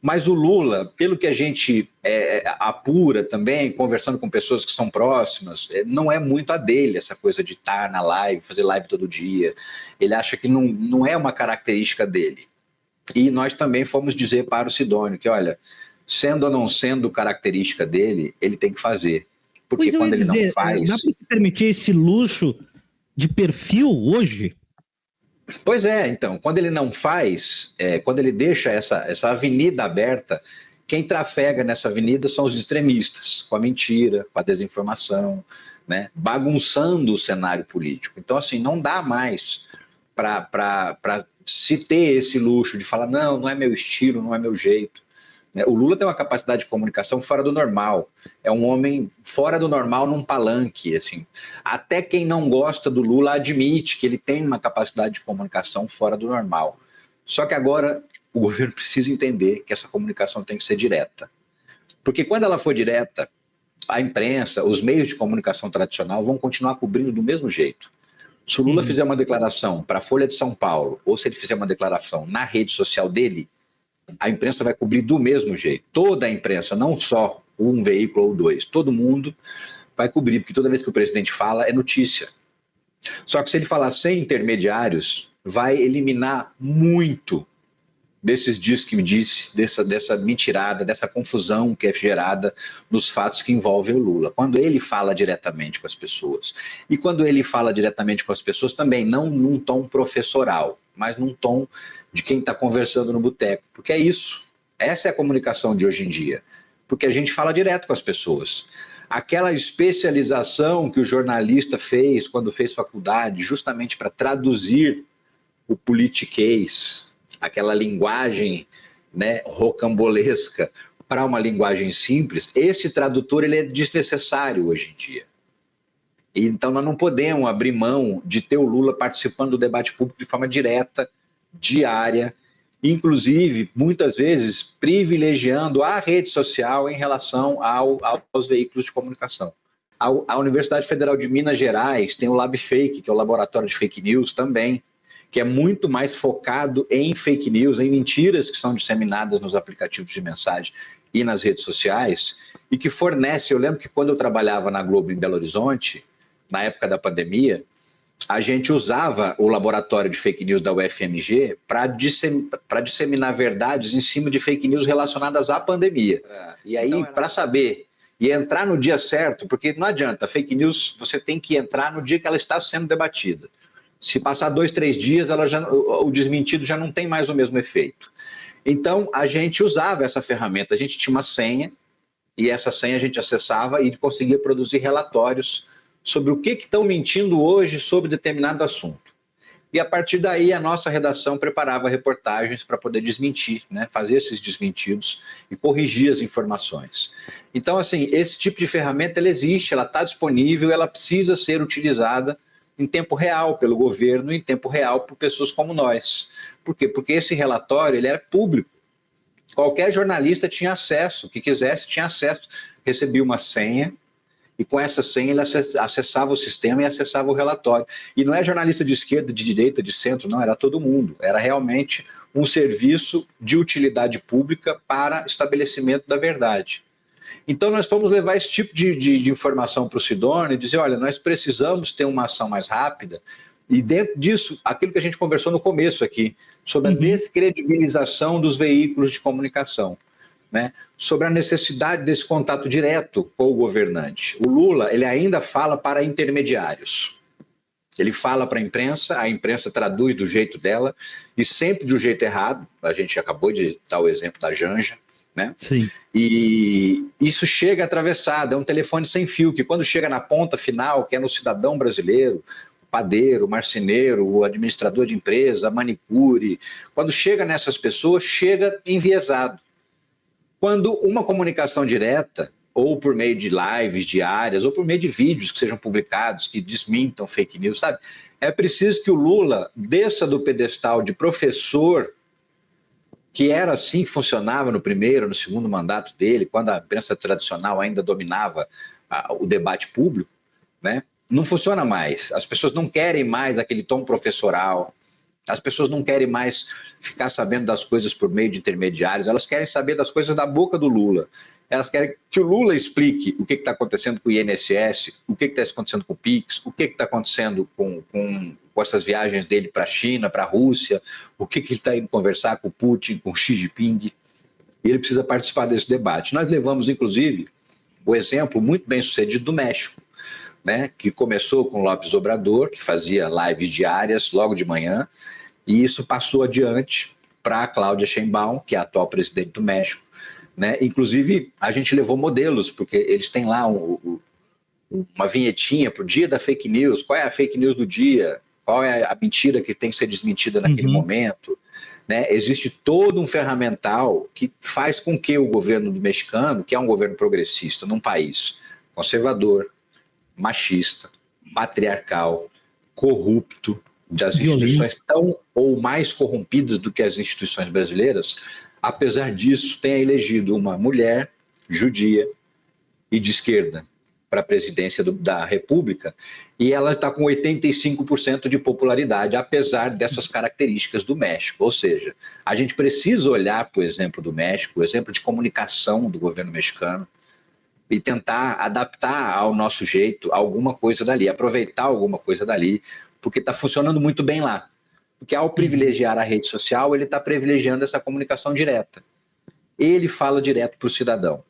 Mas o Lula, pelo que a gente apura também, conversando com pessoas que são próximas, não é muito a dele essa coisa de estar na live, fazer live todo dia. Ele acha que não é uma característica dele. E nós também fomos dizer para o Sidônio que, olha, sendo ou não sendo característica dele, ele tem que fazer. Porque quando ele não faz... Dá para se permitir esse luxo de perfil hoje? Pois é, então, quando ele não faz, quando ele deixa essa avenida aberta, quem trafega nessa avenida são os extremistas, com a mentira, com a desinformação, né, bagunçando o cenário político. Então, assim, não dá mais para se ter esse luxo de falar, não é meu estilo, não é meu jeito. O Lula tem uma capacidade de comunicação fora do normal. É um homem fora do normal num palanque, assim. Até quem não gosta do Lula admite que ele tem uma capacidade de comunicação fora do normal. Só que agora o governo precisa entender que essa comunicação tem que ser direta. Porque quando ela for direta, a imprensa, os meios de comunicação tradicional vão continuar cobrindo do mesmo jeito. Se o Lula fizer uma declaração para a Folha de São Paulo, ou se ele fizer uma declaração na rede social dele, a imprensa vai cobrir do mesmo jeito. Toda a imprensa, não só um veículo ou dois, todo mundo vai cobrir, porque toda vez que o presidente fala é notícia. Só que se ele falar sem intermediários, vai eliminar muito desses dias que me disse, dessa mentirada, dessa confusão que é gerada nos fatos que envolvem o Lula. Quando ele fala diretamente com as pessoas. E quando ele fala diretamente com as pessoas também, não num tom professoral, mas num tom de quem está conversando no boteco. Porque é isso. Essa é a comunicação de hoje em dia. Porque a gente fala direto com as pessoas. Aquela especialização que o jornalista fez quando fez faculdade, justamente para traduzir o politiquês, aquela linguagem, né, rocambolesca, para uma linguagem simples, esse tradutor ele é desnecessário hoje em dia. Então nós não podemos abrir mão de ter o Lula participando do debate público de forma direta, diária, inclusive, muitas vezes, privilegiando a rede social em relação aos veículos de comunicação. A Universidade Federal de Minas Gerais tem o LabFake, que é o laboratório de fake news também, que é muito mais focado em fake news, em mentiras que são disseminadas nos aplicativos de mensagem e nas redes sociais, e que fornece, eu lembro que quando eu trabalhava na Globo em Belo Horizonte, na época da pandemia, a gente usava o laboratório de fake news da UFMG para disseminar verdades em cima de fake news relacionadas à pandemia. E aí, então, para saber e entrar no dia certo, porque não adianta, fake news você tem que entrar no dia que ela está sendo debatida. Se passar 2, 3 dias, o desmentido já não tem mais o mesmo efeito. Então, a gente usava essa ferramenta, a gente tinha uma senha, e essa senha a gente acessava e conseguia produzir relatórios sobre o que estão mentindo hoje sobre determinado assunto. E a partir daí a nossa redação preparava reportagens para poder desmentir, né, fazer esses desmentidos e corrigir as informações. Então, assim, esse tipo de ferramenta ela existe, ela está disponível, ela precisa ser utilizada em tempo real pelo governo, em tempo real por pessoas como nós. Por quê? Porque esse relatório ele era público. Qualquer jornalista tinha acesso, que quisesse tinha acesso, recebia uma senha, e com essa senha ele acessava o sistema e acessava o relatório. E não é jornalista de esquerda, de direita, de centro, não, era todo mundo. Era realmente um serviço de utilidade pública para estabelecimento da verdade. Então nós fomos levar esse tipo de informação para o Sidônio e dizer, olha, nós precisamos ter uma ação mais rápida, e dentro disso, aquilo que a gente conversou no começo aqui, sobre a descredibilização dos veículos de comunicação. Né, sobre a necessidade desse contato direto com o governante. O Lula, ele ainda fala para intermediários. Ele fala para a imprensa traduz do jeito dela, e sempre do jeito errado. A gente acabou de dar o exemplo da Janja, né? Sim. E isso chega atravessado, é um telefone sem fio, que quando chega na ponta final, que é no cidadão brasileiro, o padeiro, o marceneiro, o administrador de empresa, a manicure, quando chega nessas pessoas, chega enviesado. Quando uma comunicação direta, ou por meio de lives diárias, ou por meio de vídeos que sejam publicados, que desmintam fake news, sabe? É preciso que o Lula desça do pedestal de professor, que era assim que funcionava no primeiro, no segundo mandato dele, quando a imprensa tradicional ainda dominava o debate público, né? Não funciona mais. As pessoas não querem mais aquele tom professoral, As pessoas não querem mais ficar sabendo das coisas por meio de intermediários, elas querem saber das coisas da boca do Lula. Elas querem que o Lula explique o que está acontecendo com o INSS, o que está acontecendo com o PIX, o que está acontecendo com essas viagens dele para a China, para a Rússia, o que ele está indo conversar com o Putin, com o Xi Jinping. E ele precisa participar desse debate. Nós levamos, inclusive, o exemplo muito bem sucedido do México, né, que começou com López Obrador, que fazia lives diárias logo de manhã, e isso passou adiante para a Cláudia Sheinbaum, que é a atual presidente do México, né? Inclusive, a gente levou modelos, porque eles têm lá uma vinhetinha para o dia da fake news, qual é a fake news do dia, qual é a mentira que tem que ser desmentida naquele momento, né? Existe todo um ferramental que faz com que o governo mexicano, que é um governo progressista num país conservador, machista, patriarcal, corrupto, das instituições tão ou mais corrompidas do que as instituições brasileiras, apesar disso, tenha elegido uma mulher judia e de esquerda para a presidência da República, e ela está com 85% de popularidade, apesar dessas características do México. Ou seja, a gente precisa olhar para o exemplo do México, o exemplo de comunicação do governo mexicano, e tentar adaptar ao nosso jeito alguma coisa dali, aproveitar alguma coisa dali, porque está funcionando muito bem lá. Porque ao privilegiar a rede social, ele está privilegiando essa comunicação direta. Ele fala direto para o cidadão.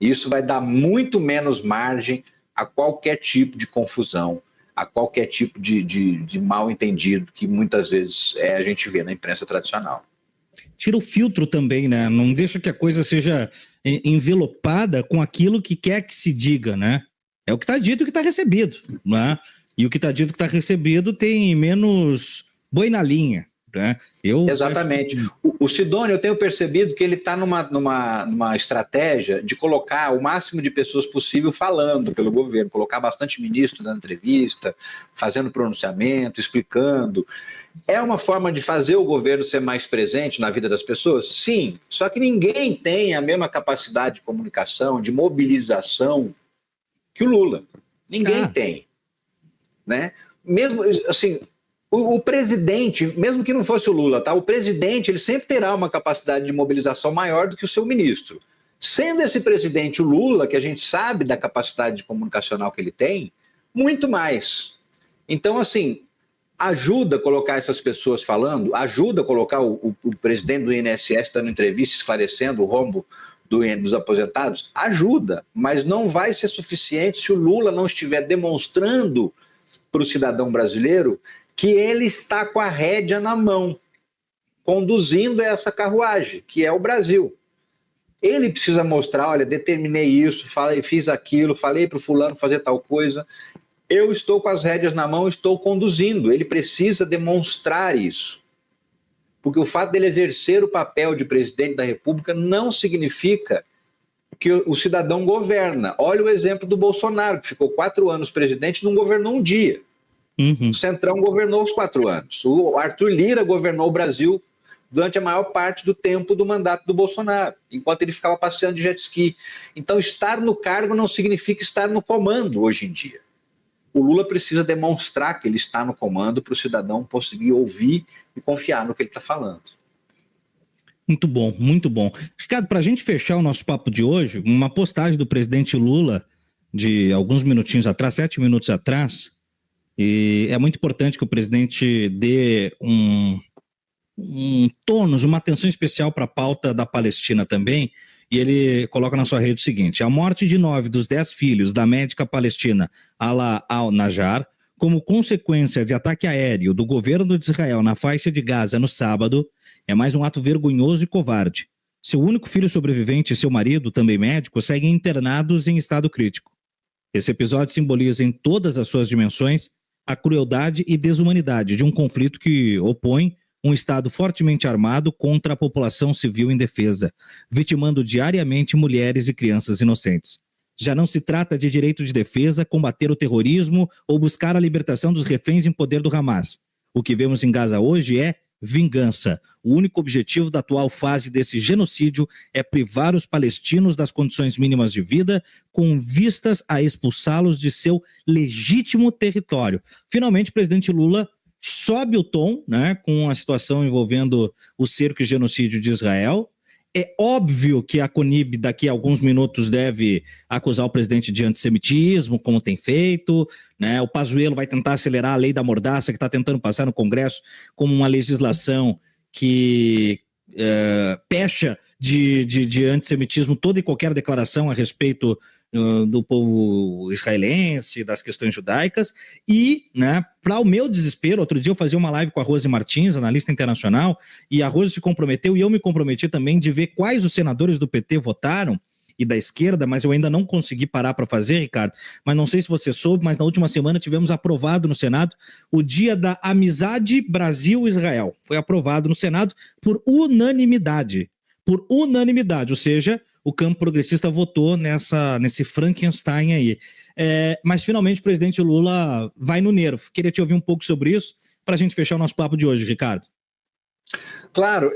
Isso vai dar muito menos margem a qualquer tipo de confusão, a qualquer tipo de mal entendido que muitas vezes a gente vê na imprensa tradicional. Tira o filtro também, né? Não deixa que a coisa seja envelopada com aquilo que quer que se diga, né? É o que está dito e o que está recebido, né? E o que está dito e o que está recebido tem menos boi na linha, né? Exatamente. O Sidônio, eu tenho percebido que ele está numa estratégia de colocar o máximo de pessoas possível falando pelo governo, colocar bastante ministro dando entrevista, fazendo pronunciamento, explicando. É uma forma de fazer o governo ser mais presente na vida das pessoas? Sim, só que ninguém tem a mesma capacidade de comunicação, de mobilização que o Lula. Ninguém tem, né? Mesmo assim, o presidente, mesmo que não fosse o Lula, tá? O presidente, ele sempre terá uma capacidade de mobilização maior do que o seu ministro. Sendo esse presidente o Lula, que a gente sabe da capacidade comunicacional que ele tem, muito mais. Então, assim, ajuda a colocar essas pessoas falando, ajuda a colocar o presidente do INSS dando entrevista, esclarecendo o rombo dos aposentados, ajuda, mas não vai ser suficiente se o Lula não estiver demonstrando para o cidadão brasileiro que ele está com a rédea na mão, conduzindo essa carruagem, que é o Brasil. Ele precisa mostrar, olha, determinei isso, fiz aquilo, falei para o fulano fazer tal coisa, eu estou com as rédeas na mão, estou conduzindo. Ele precisa demonstrar isso. Porque o fato dele exercer o papel de presidente da República não significa que o cidadão governa. Olha o exemplo do Bolsonaro, que ficou 4 anos presidente e não governou um dia. O Centrão governou os 4 anos. O Arthur Lira governou o Brasil durante a maior parte do tempo do mandato do Bolsonaro, enquanto ele ficava passeando de jet ski. Então, estar no cargo não significa estar no comando hoje em dia. O Lula precisa demonstrar que ele está no comando para o cidadão conseguir ouvir e confiar no que ele está falando. Muito bom, muito bom. Ricardo, para a gente fechar o nosso papo de hoje, uma postagem do presidente Lula de alguns minutinhos atrás, 7 minutos atrás, e é muito importante que o presidente dê um tônus, uma atenção especial para a pauta da Palestina também, e ele coloca na sua rede o seguinte: a morte de 9 dos 10 filhos da médica palestina Ala al-Najjar, como consequência de ataque aéreo do governo de Israel na faixa de Gaza no sábado, é mais um ato vergonhoso e covarde. Seu único filho sobrevivente e seu marido, também médico, seguem internados em estado crítico. Esse episódio simboliza em todas as suas dimensões a crueldade e desumanidade de um conflito que opõe um Estado fortemente armado contra a população civil indefesa, vitimando diariamente mulheres e crianças inocentes. Já não se trata de direito de defesa, combater o terrorismo ou buscar a libertação dos reféns em poder do Hamas. O que vemos em Gaza hoje é vingança. O único objetivo da atual fase desse genocídio é privar os palestinos das condições mínimas de vida, com vistas a expulsá-los de seu legítimo território. Finalmente, o presidente Lula sobe o tom, né, com a situação envolvendo o cerco e genocídio de Israel. É óbvio que a CONIB daqui a alguns minutos deve acusar o presidente de antissemitismo, como tem feito, né? O Pazuello vai tentar acelerar a lei da mordaça que está tentando passar no Congresso como uma legislação que pecha de antissemitismo toda e qualquer declaração a respeito do povo israelense, das questões judaicas. E, né, para o meu desespero, outro dia eu fazia uma live com a Rose Martins, analista internacional, e a Rose se comprometeu e eu me comprometi também de ver quais os senadores do PT votaram e da esquerda, mas eu ainda não consegui parar para fazer, Ricardo. Mas não sei se você soube, mas na última semana tivemos aprovado no Senado o Dia da Amizade Brasil-Israel. Foi aprovado no Senado por unanimidade. Por unanimidade, ou seja, o campo progressista votou nesse Frankenstein aí. Mas finalmente o presidente Lula vai no nervo. Queria te ouvir um pouco sobre isso para a gente fechar o nosso papo de hoje, Ricardo. Claro.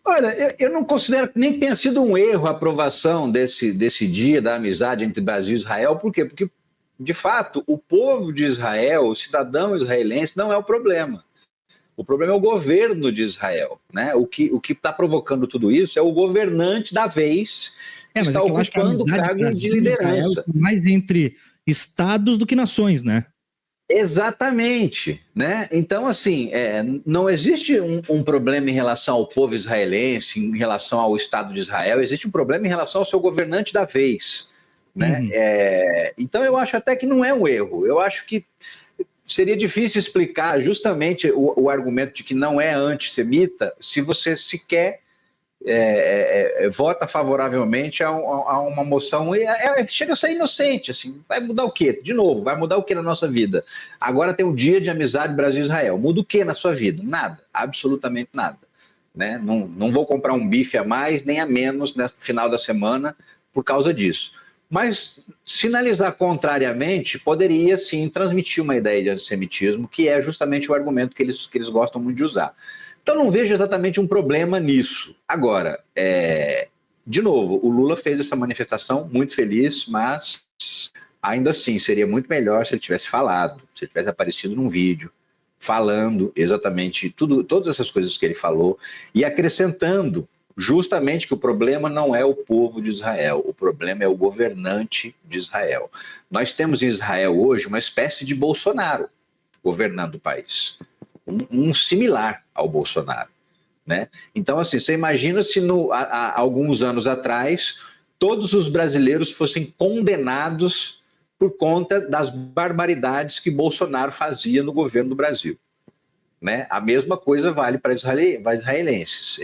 Olha, eu não considero que nem tenha sido um erro a aprovação desse Dia da Amizade entre Brasil e Israel. Por quê? Porque, de fato, o povo de Israel, o cidadão israelense, não é o problema. O problema é o governo de Israel, né? O que está provocando tudo isso é o governante da vez que está ocupando o cargo de liderança. É mais entre estados do que nações, né? Exatamente, né? Então, assim, não existe um problema em relação ao povo israelense, em relação ao Estado de Israel, existe um problema em relação ao seu governante da vez, né? Uhum. Então, eu acho até que não é um erro. Eu acho que seria difícil explicar justamente o argumento de que não é antissemita se você sequer vota favoravelmente a uma moção e chega a ser inocente, assim, vai mudar o quê? De novo, vai mudar o quê na nossa vida? Agora tem o Dia de Amizade Brasil-Israel, muda o quê na sua vida? Nada, absolutamente nada, né? Não vou comprar um bife a mais nem a menos no final da semana por causa disso. Mas sinalizar contrariamente poderia sim transmitir uma ideia de antissemitismo, que é justamente o argumento que eles gostam muito de usar. Então não vejo exatamente um problema nisso. Agora, de novo, o Lula fez essa manifestação muito feliz, mas ainda assim seria muito melhor se ele tivesse falado, se ele tivesse aparecido num vídeo, falando exatamente todas essas coisas que ele falou e acrescentando justamente que o problema não é o povo de Israel, o problema é o governante de Israel. Nós temos em Israel hoje uma espécie de Bolsonaro governando o país, um similar ao Bolsonaro, né? Então, assim, você imagina se há alguns anos atrás todos os brasileiros fossem condenados por conta das barbaridades que Bolsonaro fazia no governo do Brasil. Né? A mesma coisa vale para israelenses.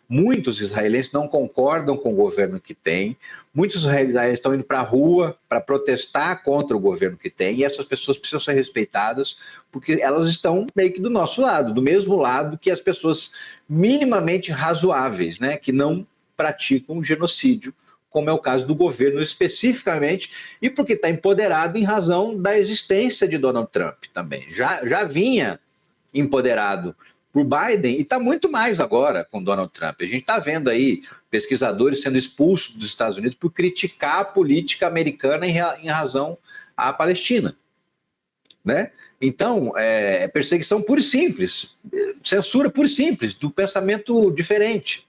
Muitos israelenses não concordam com o governo que tem, muitos israelenses estão indo para a rua para protestar contra o governo que tem, e essas pessoas precisam ser respeitadas porque elas estão meio que do nosso lado, do mesmo lado que as pessoas minimamente razoáveis, né? Que não praticam genocídio, como é o caso do governo especificamente, e porque está empoderado em razão da existência de Donald Trump também. Já vinha empoderado por Biden e está muito mais agora com Donald Trump. A gente está vendo aí pesquisadores sendo expulsos dos Estados Unidos por criticar a política americana em razão à Palestina, né? Então, perseguição pura e simples, censura pura e simples, do pensamento diferente.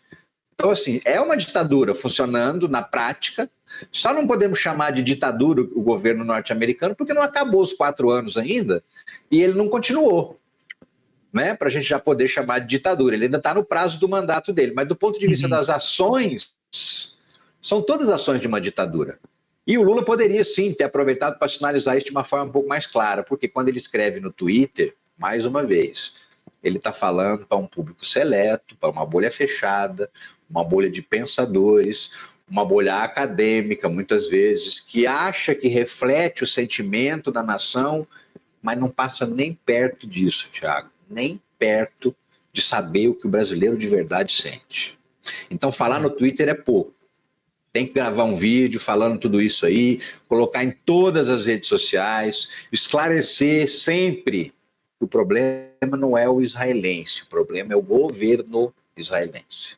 Então, assim, é uma ditadura funcionando na prática, só não podemos chamar de ditadura o governo norte-americano porque não acabou os 4 anos ainda e ele não continuou. Né, para a gente já poder chamar de ditadura. Ele ainda está no prazo do mandato dele, mas do ponto de vista das ações, são todas ações de uma ditadura. E o Lula poderia sim ter aproveitado para sinalizar isso de uma forma um pouco mais clara, porque quando ele escreve no Twitter, mais uma vez, ele está falando para um público seleto, para uma bolha fechada, uma bolha de pensadores, uma bolha acadêmica, muitas vezes, que acha que reflete o sentimento da nação, mas não passa nem perto disso, Thiago. Nem perto de saber o que o brasileiro de verdade sente. Então, falar no Twitter é pouco. Tem que gravar um vídeo falando tudo isso aí, colocar em todas as redes sociais, esclarecer sempre que o problema não é o israelense, o problema é o governo israelense.